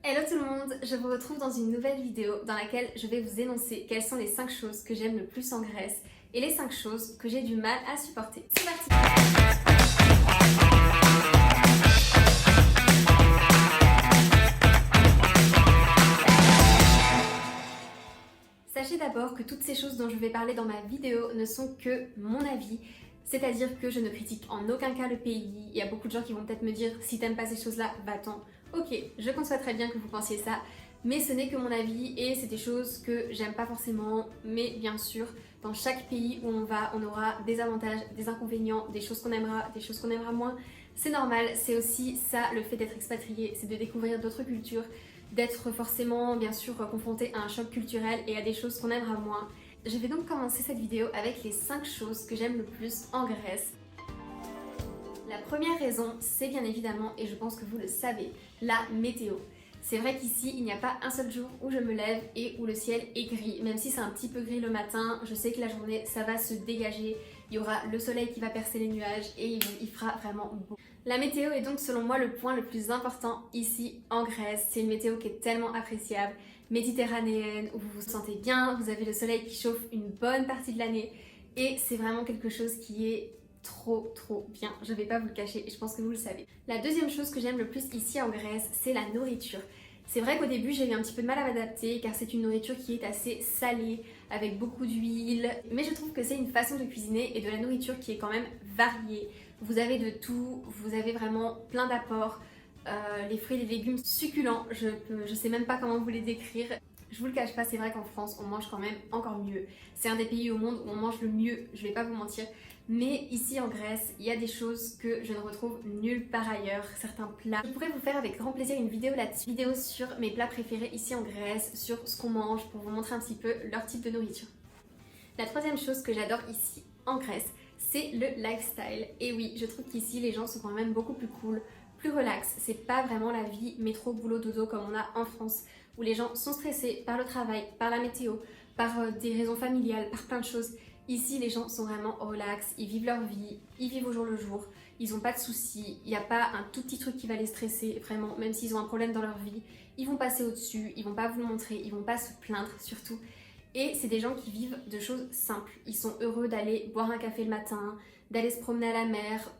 Hello tout le monde, je vous retrouve dans une nouvelle vidéo dans laquelle je vais vous énoncer quelles sont les 5 choses que j'aime le plus en Grèce et les 5 choses que j'ai du mal à supporter. C'est parti! Sachez d'abord que toutes ces choses dont je vais parler dans ma vidéo ne sont que mon avis, c'est-à-dire que je ne critique en aucun cas le pays. Il y a beaucoup de gens qui vont peut-être me dire si t'aimes pas ces choses-là, va-t'en. Ok, je conçois très bien que vous pensiez ça, mais ce n'est que mon avis et c'est des choses que j'aime pas forcément, mais bien sûr, dans chaque pays où on va, on aura des avantages, des inconvénients, des choses qu'on aimera, des choses qu'on aimera moins. C'est normal, c'est aussi ça le fait d'être expatrié, c'est de découvrir d'autres cultures, d'être forcément bien sûr confronté à un choc culturel et à des choses qu'on aimera moins. Je vais donc commencer cette vidéo avec les 5 choses que j'aime le plus en Grèce. La première raison, c'est bien évidemment, et je pense que vous le savez, la météo. C'est vrai qu'ici, il n'y a pas un seul jour où je me lève et où le ciel est gris. Même si c'est un petit peu gris le matin, je sais que la journée, ça va se dégager. Il y aura le soleil qui va percer les nuages et il fera vraiment beau. La météo est donc selon moi le point le plus important ici en Grèce. C'est une météo qui est tellement appréciable, méditerranéenne, où vous vous sentez bien, vous avez le soleil qui chauffe une bonne partie de l'année et c'est vraiment quelque chose qui est trop bien, je vais pas vous le cacher et je pense que vous le savez. La deuxième chose que j'aime le plus ici en Grèce, c'est la nourriture. C'est vrai qu'au début j'ai eu un petit peu de mal à m'adapter car c'est une nourriture qui est assez salée, avec beaucoup d'huile, mais je trouve que c'est une façon de cuisiner et de la nourriture qui est quand même variée. Vous avez de tout, vous avez vraiment plein d'apports, les fruits et les légumes succulents, je sais même pas comment vous les décrire. Je vous le cache pas, c'est vrai qu'en France on mange quand même encore mieux. C'est un des pays au monde où on mange le mieux, je vais pas vous mentir. Mais ici en Grèce, il y a des choses que je ne retrouve nulle part ailleurs, certains plats. Je pourrais vous faire avec grand plaisir une vidéo là-dessus, vidéo sur mes plats préférés ici en Grèce, sur ce qu'on mange pour vous montrer un petit peu leur type de nourriture. La troisième chose que j'adore ici en Grèce, c'est le lifestyle. Et oui, je trouve qu'ici les gens sont quand même beaucoup plus cool, plus relax. C'est pas vraiment la vie métro, boulot, dodo comme on a en France, où les gens sont stressés par le travail, par la météo, par des raisons familiales, par plein de choses. Ici, les gens sont vraiment relax, ils vivent leur vie, ils vivent au jour le jour, ils n'ont pas de soucis, il n'y a pas un tout petit truc qui va les stresser, vraiment, même s'ils ont un problème dans leur vie, ils vont passer au-dessus, ils vont pas vous le montrer, ils vont pas se plaindre surtout. Et c'est des gens qui vivent de choses simples, ils sont heureux d'aller boire un café le matin, d'aller se promener à la mer,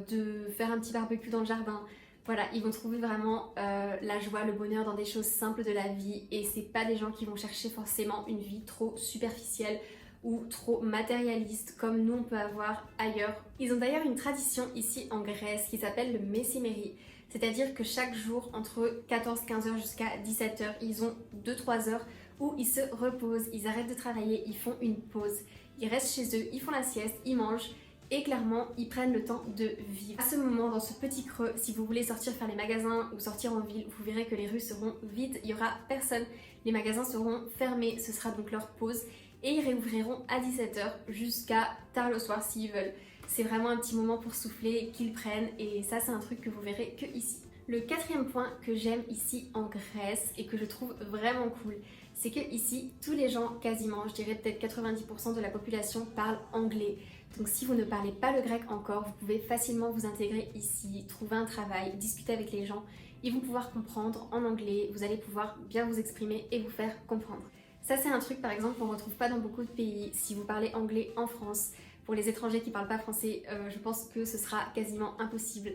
de faire un petit barbecue dans le jardin. Voilà, ils vont trouver vraiment la joie, le bonheur dans des choses simples de la vie et c'est pas des gens qui vont chercher forcément une vie trop superficielle ou trop matérialiste comme nous on peut avoir ailleurs. Ils ont d'ailleurs une tradition ici en Grèce qui s'appelle le Messimeri, c'est-à-dire que chaque jour entre 14-15h jusqu'à 17h, ils ont 2-3 heures où ils se reposent, ils arrêtent de travailler, ils font une pause, ils restent chez eux, ils font la sieste, ils mangent et clairement ils prennent le temps de vivre. À ce moment, dans ce petit creux, si vous voulez sortir faire les magasins ou sortir en ville, vous verrez que les rues seront vides, il n'y aura personne, les magasins seront fermés, ce sera donc leur pause et ils réouvriront à 17h jusqu'à tard le soir s'ils veulent. C'est vraiment un petit moment pour souffler qu'ils prennent et ça c'est un truc que vous verrez que ici. Le quatrième point que j'aime ici en Grèce et que je trouve vraiment cool, c'est que ici tous les gens quasiment, je dirais peut-être 90% de la population parlent anglais. Donc si vous ne parlez pas le grec encore, vous pouvez facilement vous intégrer ici, trouver un travail, discuter avec les gens. Ils vont pouvoir comprendre en anglais, vous allez pouvoir bien vous exprimer et vous faire comprendre. Ça c'est un truc par exemple qu'on ne retrouve pas dans beaucoup de pays. Si vous parlez anglais en France, pour les étrangers qui ne parlent pas français, je pense que ce sera quasiment impossible.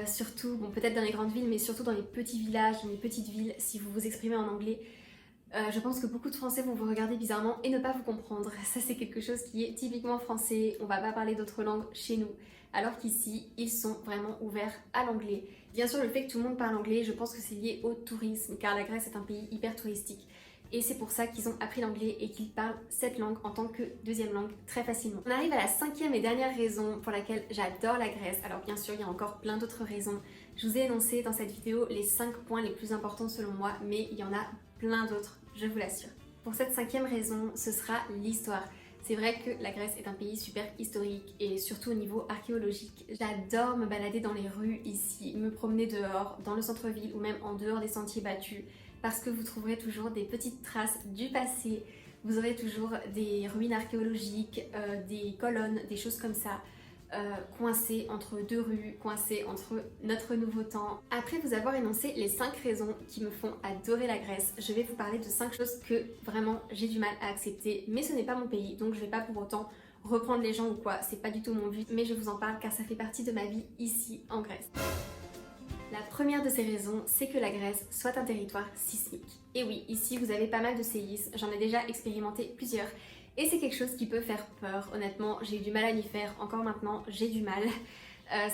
Surtout, bon peut-être dans les grandes villes, mais surtout dans les petits villages, dans les petites villes, si vous vous exprimez en anglais, je pense que beaucoup de Français vont vous regarder bizarrement et ne pas vous comprendre. Ça c'est quelque chose qui est typiquement français, on va pas parler d'autres langues chez nous. Alors qu'ici, ils sont vraiment ouverts à l'anglais. Bien sûr, le fait que tout le monde parle anglais, je pense que c'est lié au tourisme, car la Grèce est un pays hyper touristique. Et c'est pour ça qu'ils ont appris l'anglais et qu'ils parlent cette langue en tant que deuxième langue très facilement. On arrive à la cinquième et dernière raison pour laquelle j'adore la Grèce. Alors bien sûr, il y a encore plein d'autres raisons. Je vous ai énoncé dans cette vidéo les 5 points les plus importants selon moi, mais il y en a plein d'autres, je vous l'assure. Pour cette cinquième raison, ce sera l'histoire. C'est vrai que la Grèce est un pays super historique et surtout au niveau archéologique. J'adore me balader dans les rues ici, me promener dehors, dans le centre-ville ou même en dehors des sentiers battus parce que vous trouverez toujours des petites traces du passé, vous aurez toujours des ruines archéologiques, des colonnes, des choses comme ça. coincés entre deux rues, coincés entre notre nouveau temps. Après vous avoir énoncé les 5 raisons qui me font adorer la Grèce, je vais vous parler de 5 choses que vraiment j'ai du mal à accepter, mais ce n'est pas mon pays, donc je vais pas pour autant reprendre les gens ou quoi, c'est pas du tout mon but, mais je vous en parle car ça fait partie de ma vie ici en Grèce. La première de ces raisons, c'est que la Grèce soit un territoire sismique. Et oui, ici vous avez pas mal de séismes, j'en ai déjà expérimenté plusieurs. Et c'est quelque chose qui peut faire peur, honnêtement, j'ai eu du mal à m'y faire, encore maintenant j'ai du mal.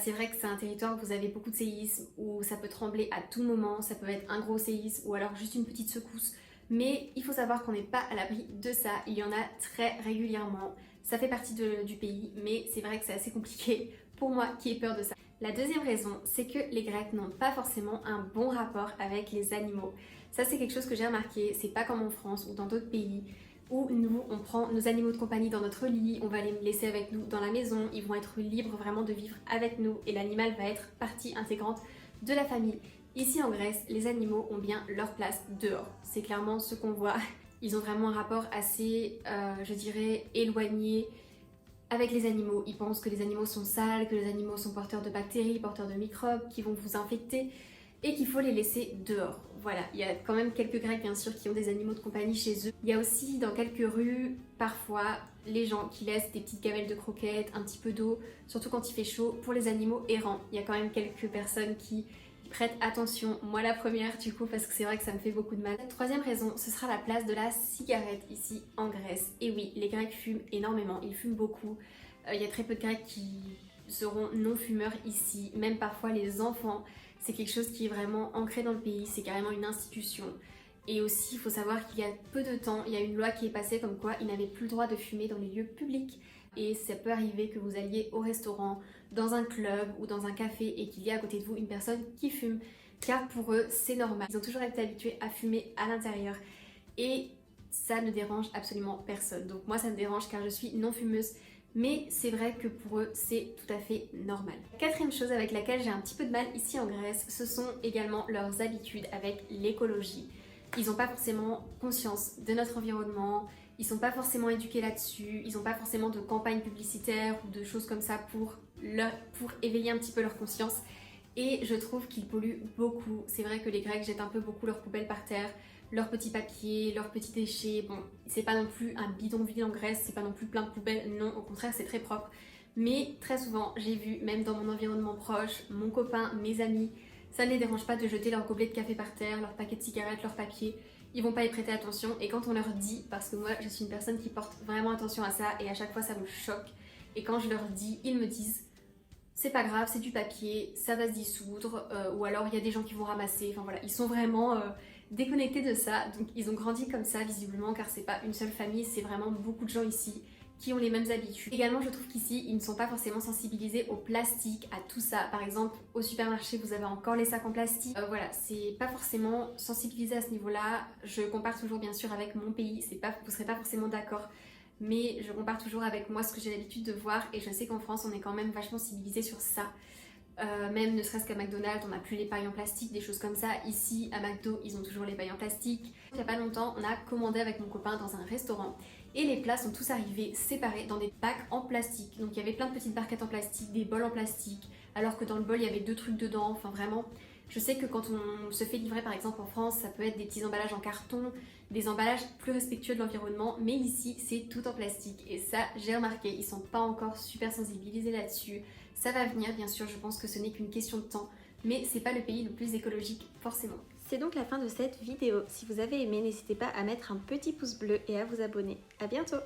C'est vrai que c'est un territoire où vous avez beaucoup de séismes, où ça peut trembler à tout moment, ça peut être un gros séisme ou alors juste une petite secousse. Mais il faut savoir qu'on n'est pas à l'abri de ça, il y en a très régulièrement. Ça fait partie du pays, mais c'est vrai que c'est assez compliqué pour moi qui ai peur de ça. La deuxième raison, c'est que les Grecs n'ont pas forcément un bon rapport avec les animaux. Ça c'est quelque chose que j'ai remarqué, c'est pas comme en France ou dans d'autres pays où nous, on prend nos animaux de compagnie dans notre lit, on va les laisser avec nous dans la maison, ils vont être libres vraiment de vivre avec nous et l'animal va être partie intégrante de la famille. Ici en Grèce, les animaux ont bien leur place dehors, c'est clairement ce qu'on voit. Ils ont vraiment un rapport assez, je dirais, éloigné avec les animaux. Ils pensent que les animaux sont sales, que les animaux sont porteurs de bactéries, porteurs de microbes, qui vont vous infecter et qu'il faut les laisser dehors. Voilà, il y a quand même quelques Grecs bien sûr qui ont des animaux de compagnie chez eux. Il y a aussi dans quelques rues, parfois, les gens qui laissent des petites gamelles de croquettes, un petit peu d'eau, surtout quand il fait chaud, pour les animaux errants. Il y a quand même quelques personnes qui prêtent attention, moi la première du coup, parce que c'est vrai que ça me fait beaucoup de mal. La troisième raison, ce sera la place de la cigarette ici en Grèce. Et oui, les Grecs fument énormément, ils fument beaucoup. Il y a très peu de Grecs qui seront non-fumeurs ici, même parfois les enfants. C'est quelque chose qui est vraiment ancré dans le pays, c'est carrément une institution. Et aussi, il faut savoir qu'il y a peu de temps, il y a une loi qui est passée comme quoi ils n'avaient plus le droit de fumer dans les lieux publics. Et ça peut arriver que vous alliez au restaurant, dans un club ou dans un café et qu'il y ait à côté de vous une personne qui fume. Car pour eux, c'est normal. Ils ont toujours été habitués à fumer à l'intérieur. Et ça ne dérange absolument personne. Donc moi, ça me dérange car je suis non-fumeuse. Mais c'est vrai que pour eux, c'est tout à fait normal. Quatrième chose avec laquelle j'ai un petit peu de mal ici en Grèce, ce sont également leurs habitudes avec l'écologie. Ils n'ont pas forcément conscience de notre environnement, ils sont pas forcément éduqués là-dessus, ils n'ont pas forcément de campagne publicitaire ou de choses comme ça pour éveiller un petit peu leur conscience. Et je trouve qu'ils polluent beaucoup. C'est vrai que les Grecs jettent un peu beaucoup leurs poubelles par terre, leurs petits papiers, leurs petits déchets. Bon, c'est pas non plus un bidonville en Grèce, c'est pas non plus plein de poubelles, non, au contraire, c'est très propre. Mais très souvent, j'ai vu, même dans mon environnement proche, mon copain, mes amis, ça ne les dérange pas de jeter leur gobelet de café par terre, leur paquet de cigarettes, leurs papiers. Ils vont pas y prêter attention. Et quand on leur dit, parce que moi, je suis une personne qui porte vraiment attention à ça, et à chaque fois, ça me choque. Et quand je leur dis, ils me disent, c'est pas grave, c'est du papier, ça va se dissoudre, ou alors il y a des gens qui vont ramasser, enfin voilà, ils sont vraiment déconnectés de ça, donc ils ont grandi comme ça visiblement car c'est pas une seule famille, c'est vraiment beaucoup de gens ici qui ont les mêmes habitudes. Également je trouve qu'ici ils ne sont pas forcément sensibilisés au plastique, à tout ça, par exemple au supermarché vous avez encore les sacs en plastique, voilà, c'est pas forcément sensibilisé à ce niveau-là, je compare toujours bien sûr avec mon pays, vous serez pas forcément d'accord. Mais je compare toujours avec moi ce que j'ai l'habitude de voir et je sais qu'en France on est quand même vachement civilisé sur ça. Même ne serait-ce qu'à McDonald's, on n'a plus les pailles en plastique, des choses comme ça. Ici, à McDo, ils ont toujours les pailles en plastique. Il n'y a pas longtemps, on a commandé avec mon copain dans un restaurant et les plats sont tous arrivés séparés dans des packs en plastique. Donc il y avait plein de petites barquettes en plastique, des bols en plastique, alors que dans le bol il y avait 2 trucs dedans. Enfin vraiment, je sais que quand on se fait livrer par exemple en France, ça peut être des petits emballages en carton, des emballages plus respectueux de l'environnement, mais ici c'est tout en plastique et ça j'ai remarqué, ils sont pas encore super sensibilisés là-dessus. Ça va venir bien sûr, je pense que ce n'est qu'une question de temps, mais c'est pas le pays le plus écologique forcément. C'est donc la fin de cette vidéo. Si vous avez aimé, n'hésitez pas à mettre un petit pouce bleu et à vous abonner. À bientôt!